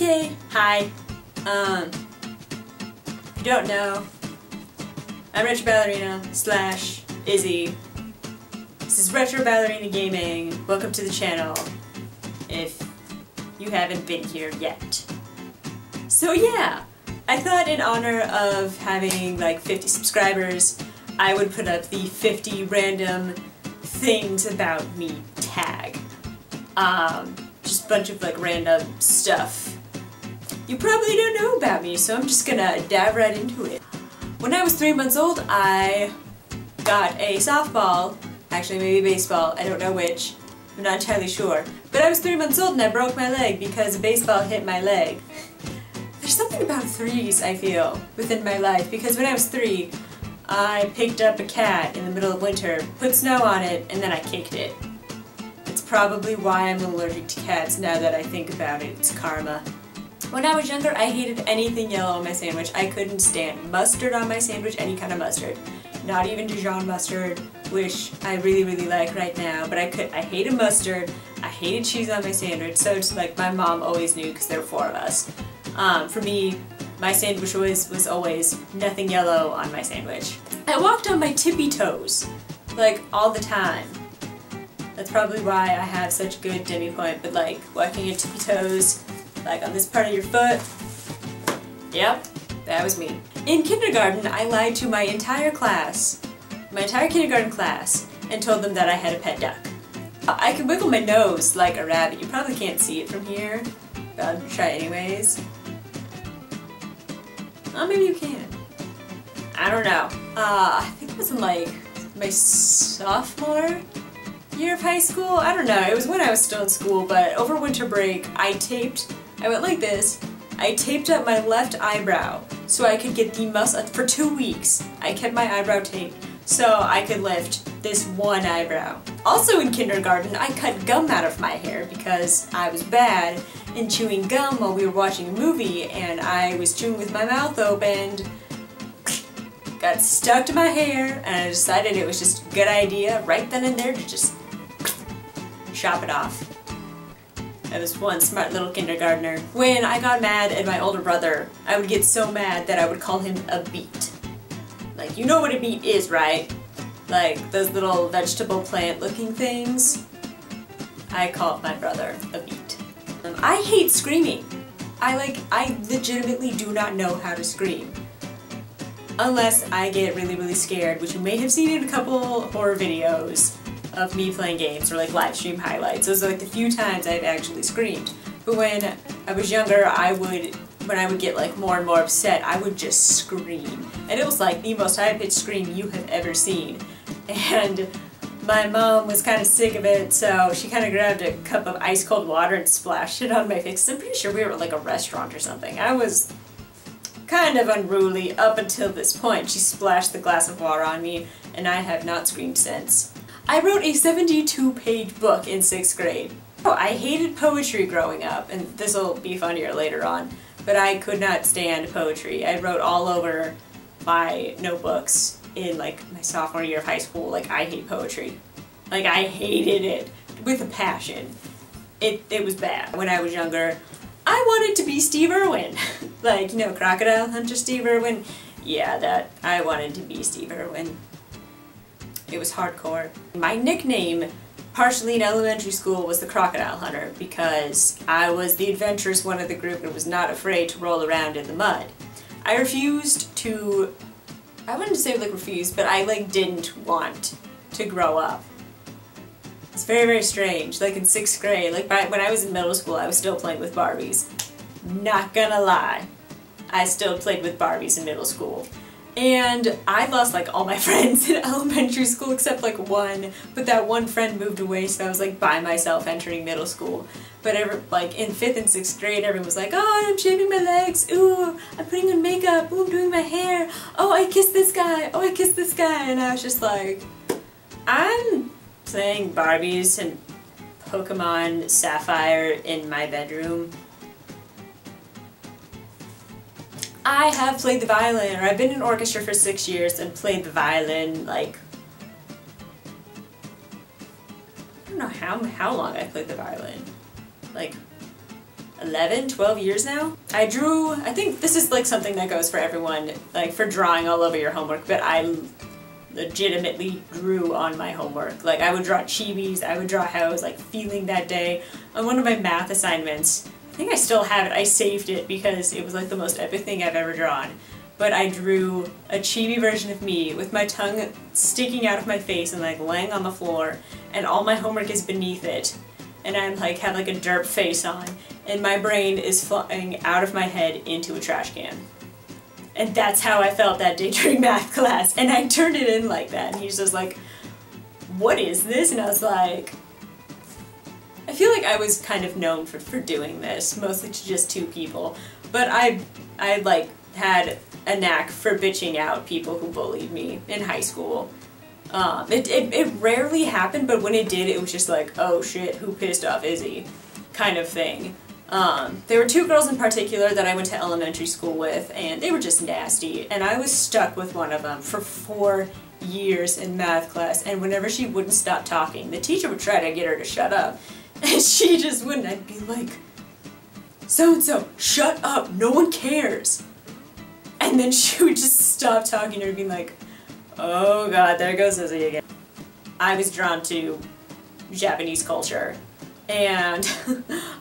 Okay, hi. If you don't know, I'm Retro Ballerina / Izzy. This is Retro Ballerina Gaming. Welcome to the channel, if you haven't been here yet. So yeah, I thought in honor of having like 50 subscribers, I would put up the 50 random things about me tag. Just a bunch of like random stuff you probably don't know about me, so I'm just gonna dive right into it. When I was 3 months old, I got a softball, actually maybe baseball, I don't know which, I'm not entirely sure. But I was 3 months old and I broke my leg because a baseball hit my leg. There's something about threes, I feel, within my life, because when I was 3, I picked up a cat in the middle of winter, put snow on it, and then I kicked it. It's probably why I'm allergic to cats now that I think about it. It's karma. When I was younger, I hated anything yellow on my sandwich. I couldn't stand mustard on my sandwich, any kind of mustard. Not even Dijon mustard, which I really like right now, but I hated mustard, I hated cheese on my sandwich, so it's like my mom always knew because there were 4 of us. For me, my sandwich was always nothing yellow on my sandwich. I walked on my tippy toes, like all the time. That's probably why I have such good demi-point, but like walking your tippy toes, like on this part of your foot, yep, that was me. In kindergarten, I lied to my entire kindergarten class, and told them that I had a pet duck. I could wiggle my nose like a rabbit. You probably can't see it from here, but I'll try anyways. Oh, maybe you can. I don't know. I think it was in like my sophomore year of high school? I don't know. It was when I was still in school, but over winter break, I went like this. I taped up my left eyebrow so I could get the muscle. For 2 weeks, I kept my eyebrow taped so I could lift this one eyebrow. Also in kindergarten, I cut gum out of my hair because I was bad in chewing gum while we were watching a movie, and I was chewing with my mouth open, got stuck to my hair, and I decided it was just a good idea right then and there to just chop it off. I was one smart little kindergartner. When I got mad at my older brother, I would get so mad that I would call him a beet. Like, you know what a beet is, right? Like, those little vegetable plant looking things. I called my brother a beet. I hate screaming. I legitimately do not know how to scream. Unless I get really scared, which you may have seen in a couple horror videos of me playing games, or like live stream highlights. Those are like the few times I've actually screamed. But when I was younger, when I would get like more and more upset, I would just scream. And it was like the most high-pitched scream you have ever seen. And my mom was kind of sick of it, so she kind of grabbed a cup of ice cold water and splashed it on my face. I'm pretty sure we were at like a restaurant or something. I was kind of unruly up until this point. She splashed the glass of water on me, and I have not screamed since. I wrote a 72-page book in 6th grade. Oh, I hated poetry growing up, and this will be funnier later on, but I could not stand poetry. I wrote all over my notebooks in like my sophomore year of high school, like, I hate poetry. Like, I hated it with a passion. It was bad. When I was younger, I wanted to be Steve Irwin. Like, you know, Crocodile Hunter Steve Irwin? Yeah, I wanted to be Steve Irwin. It was hardcore. My nickname, partially in elementary school, was the Crocodile Hunter because I was the adventurous one of the group and was not afraid to roll around in the mud. I refused to, I wouldn't say like refused, but I like didn't want to grow up. It's very strange. Like in 6th grade, like when I was in middle school, I was still playing with Barbies. Not gonna lie. I still played with Barbies in middle school. And I lost like all my friends in elementary school except like one, but that one friend moved away, so I was like by myself entering middle school. But like in 5th and 6th grade, everyone was like, oh, I'm shaving my legs, ooh, I'm putting on makeup, ooh, I'm doing my hair, oh, I kissed this guy, oh, I kissed this guy, and I was just like, I'm playing Barbies and Pokemon Sapphire in my bedroom. I have played the violin, or I've been in orchestra for 6 years and played the violin, like, I don't know how long I played the violin. Like, 11, 12 years now. I think this is like something that goes for everyone, like for drawing all over your homework, but I legitimately drew on my homework. Like I would draw chibis, I would draw how I was like feeling that day. On one of my math assignments, I think I still have it, I saved it because it was like the most epic thing I've ever drawn. But I drew a chibi version of me with my tongue sticking out of my face and like laying on the floor, and all my homework is beneath it. And I'm like, have like a derp face on, and my brain is flying out of my head into a trash can. And that's how I felt that day during math class, and I turned it in like that, and he's just like, what is this? And I was like, I feel like I was kind of known for doing this, mostly to just 2 people, but I like had a knack for bitching out people who bullied me in high school. It rarely happened, but when it did, it was just like, oh shit, who pissed off Izzy? Kind of thing. There were 2 girls in particular that I went to elementary school with, and they were just nasty, and I was stuck with one of them for 4 years in math class, and whenever she wouldn't stop talking, the teacher would try to get her to shut up, and she just wouldn't. I'd be like, so-and-so, shut up, no one cares. And then she would just stop talking to her and be like, oh god, there goes Izzy again. I was drawn to Japanese culture, and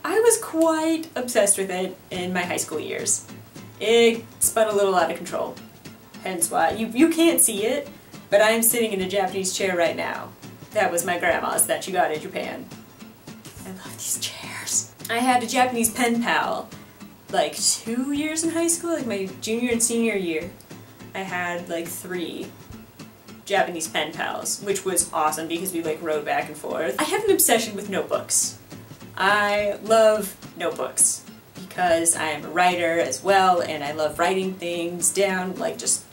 I was quite obsessed with it in my high school years. It spun a little out of control, hence why you can't see it, but I am sitting in a Japanese chair right now. That was my grandma's that she got in Japan. I love these chairs. I had a Japanese pen pal like 2 years in high school, like my junior and senior year. I had like 3 Japanese pen pals, which was awesome because we like rode back and forth. I have an obsession with notebooks. I love notebooks because I am a writer as well, and I love writing things down, like just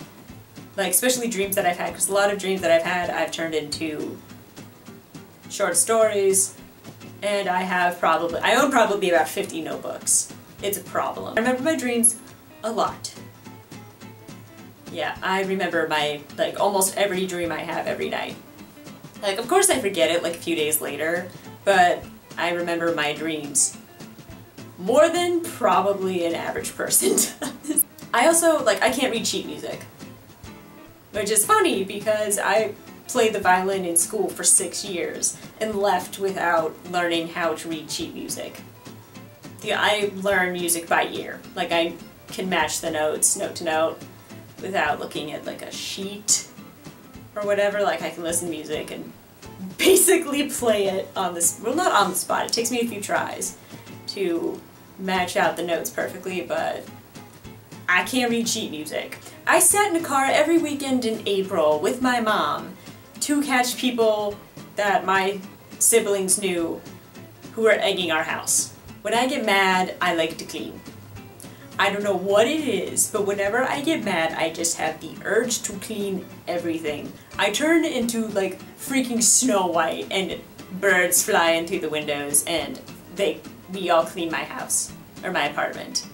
like especially dreams that I've had, because a lot of dreams that I've had I've turned into short stories, and I own probably about 50 notebooks. It's a problem. I remember my dreams a lot. Yeah, I remember my, like, almost every dream I have every night. Like, of course I forget it, like, a few days later, but I remember my dreams more than probably an average person does. I also, like, I can't read sheet music. Which is funny, because I played the violin in school for 6 years and left without learning how to read sheet music. I learn music by ear. Like, I can match the notes, note to note, without looking at like a sheet or whatever. Like I can listen to music and basically play it on this, well, not on the spot, it takes me a few tries to match out the notes perfectly, but I can't read sheet music. I sat in a car every weekend in April with my mom to catch people that my siblings knew who were egging our house. When I get mad, I like to clean. I don't know what it is, but whenever I get mad, I just have the urge to clean everything. I turn into like freaking Snow White, and birds fly in through the windows, and we all clean my house, or my apartment.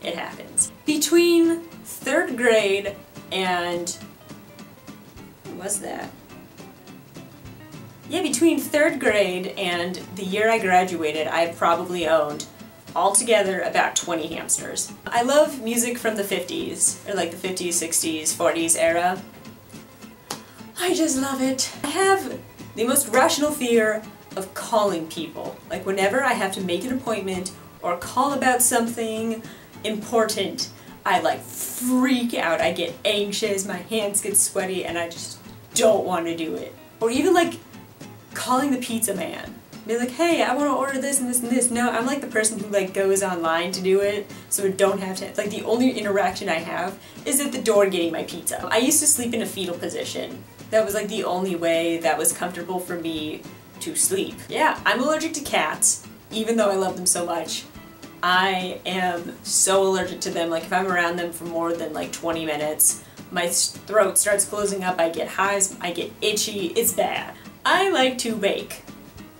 It happens. Between 3rd grade and, what was that? Yeah, between 3rd grade and the year I graduated, I probably owned altogether about 20 hamsters. I love music from the 50s, or like the 50s, 60s, 40s era. I just love it. I have the most rational fear of calling people. Like whenever I have to make an appointment or call about something important, I like freak out. I get anxious, my hands get sweaty, and I just don't want to do it. Or even like calling the pizza man. Be like, hey, I want to order this and this and this. No, I'm like the person who like goes online to do it, so I don't have to, like the only interaction I have is at the door getting my pizza. I used to sleep in a fetal position. That was like the only way that was comfortable for me to sleep. Yeah, I'm allergic to cats, even though I love them so much. I am so allergic to them. Like if I'm around them for more than like 20 minutes, my throat starts closing up, I get hives, I get itchy, it's bad. I like to bake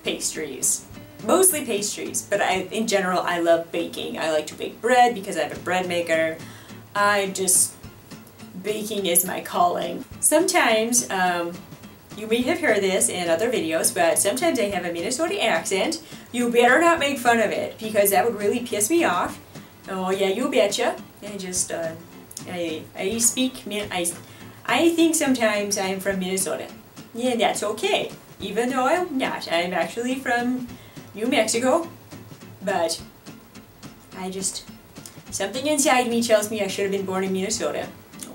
pastries. Mostly pastries, but in general I love baking. I like to bake bread because I have a bread maker. Baking is my calling. Sometimes, you may have heard this in other videos, but sometimes I have a Minnesota accent, You better not make fun of it, because that would really piss me off. Oh yeah, you betcha. I just, I speak, I think sometimes I'm from Minnesota. Yeah, that's okay. Even though I'm not. I'm actually from New Mexico. But something inside me tells me I should have been born in Minnesota.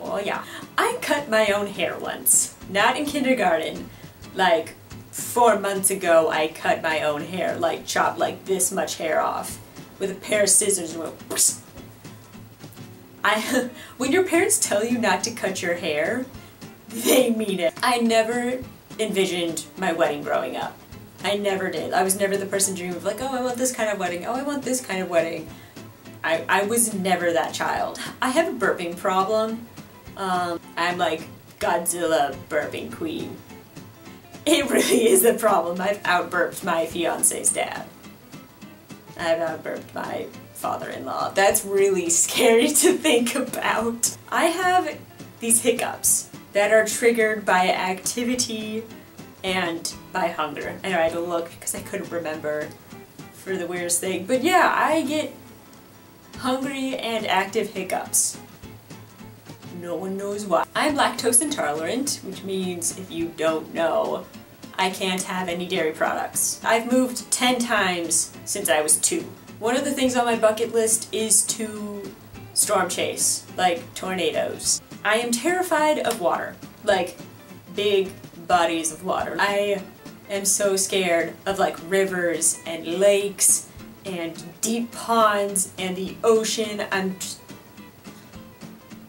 Oh yeah. I cut my own hair once. Not in kindergarten. Like 4 months ago I cut my own hair. Like chopped like this much hair off. With a pair of scissors and went psst. When your parents tell you not to cut your hair, they mean it. I never envisioned my wedding growing up. I never did. I was never the person dreaming of like, oh, I want this kind of wedding. Oh, I want this kind of wedding. I was never that child. I have a burping problem. I'm like Godzilla burping queen. It really is a problem. I've outburped my fiance's dad. I've outburped my father-in-law. That's really scary to think about. I have these hiccups that are triggered by activity and by hunger. I know I had to look because I couldn't remember for the weirdest thing. But yeah, I get hungry and active hiccups. No one knows why. I'm lactose intolerant, which means, if you don't know, I can't have any dairy products. I've moved 10 times since I was 2. One of the things on my bucket list is to storm chase, like tornadoes. I am terrified of water, like big bodies of water. I am so scared of like rivers and lakes and deep ponds and the ocean.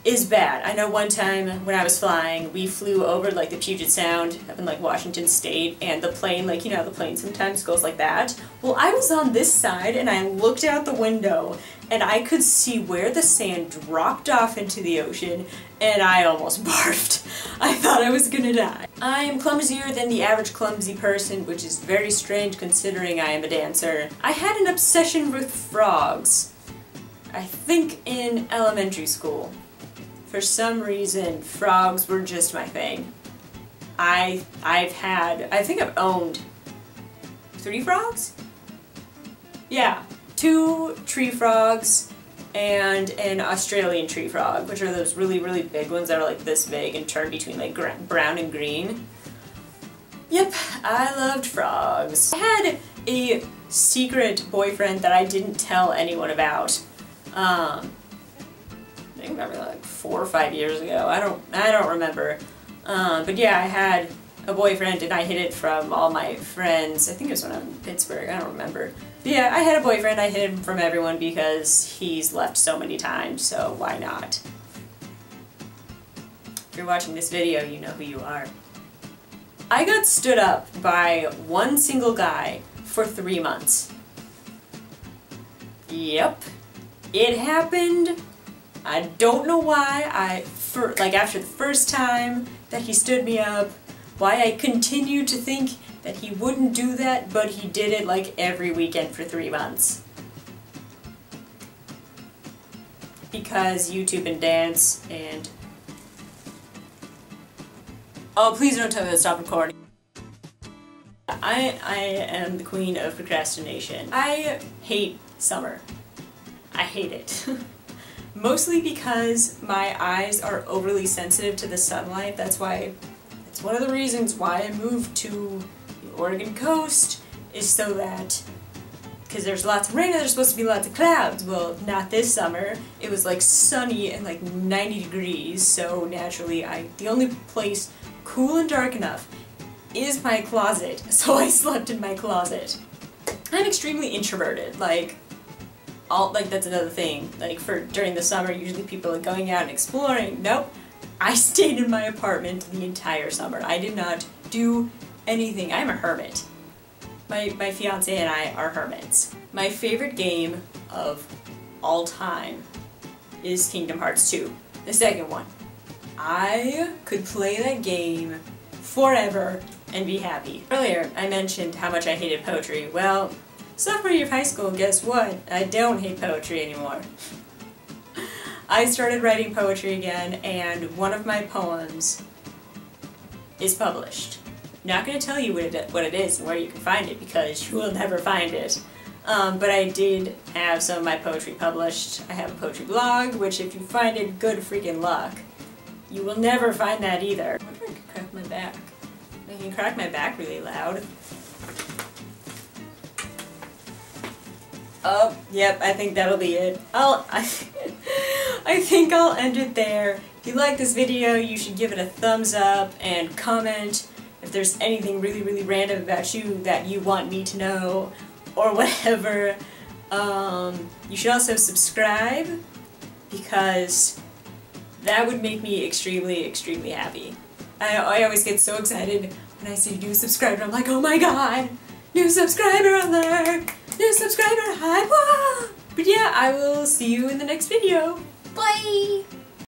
Is bad. I know one time when I was flying, we flew over like the Puget Sound up in like Washington State, and the plane, like, you know, the plane sometimes goes like that. Well, I was on this side and I looked out the window and I could see where the sand dropped off into the ocean, and I almost barfed. I thought I was gonna die. I am clumsier than the average clumsy person, which is very strange considering I am a dancer. I had an obsession with frogs, I think in elementary school. For some reason, frogs were just my thing. I think I've owned 3 frogs? Yeah, 2 tree frogs and an Australian tree frog, which are those really, really big ones that are like this big and turn between like brown and green. Yep, I loved frogs. I had a secret boyfriend that I didn't tell anyone about. I think maybe like 4 or 5 years ago. I don't remember. But yeah, I had a boyfriend and I hid it from all my friends. I think it was when I was in Pittsburgh. I don't remember. But yeah, I had a boyfriend. I hid him from everyone because he's left so many times, so why not? If you're watching this video, you know who you are. I got stood up by one single guy for 3 months. Yep. It happened. I don't know why after the first time that he stood me up, why I continued to think that he wouldn't do that, but he did it like every weekend for 3 months. Because YouTube and dance and... Oh, please don't tell me to stop recording. I am the queen of procrastination. I hate summer. I hate it. Mostly because my eyes are overly sensitive to the sunlight. That's one of the reasons why I moved to the Oregon coast, is so that, because there's lots of rain and there's supposed to be lots of clouds. Well, not this summer. It was like sunny and like 90 degrees, so naturally the only place cool and dark enough is my closet, so I slept in my closet. I'm extremely introverted, that's another thing. Like, during the summer, usually people are going out and exploring. Nope. I stayed in my apartment the entire summer. I did not do anything. I'm a hermit. My fiance and I are hermits. My favorite game of all time is Kingdom Hearts 2, the second one. I could play that game forever and be happy. Earlier, I mentioned how much I hated poetry. Well, sophomore year of high school, guess what? I don't hate poetry anymore. I started writing poetry again, and one of my poems is published. not going to tell you what it is and where you can find it because you will never find it. But I did have some of my poetry published. I have a poetry blog, which if you find it, good freaking luck. You will never find that either. I wonder if I can crack my back. I can crack my back really loud. Oh, yep, I think that'll be it. I think I'll end it there. If you like this video, you should give it a thumbs up and comment if there's anything really, really random about you that you want me to know, or whatever. You should also subscribe, because that would make me extremely, extremely happy. I always get so excited when I see a new subscriber. I'm like, oh my god! New subscriber alert! New subscriber, hi! Wah! But yeah, I will see you in the next video. Bye!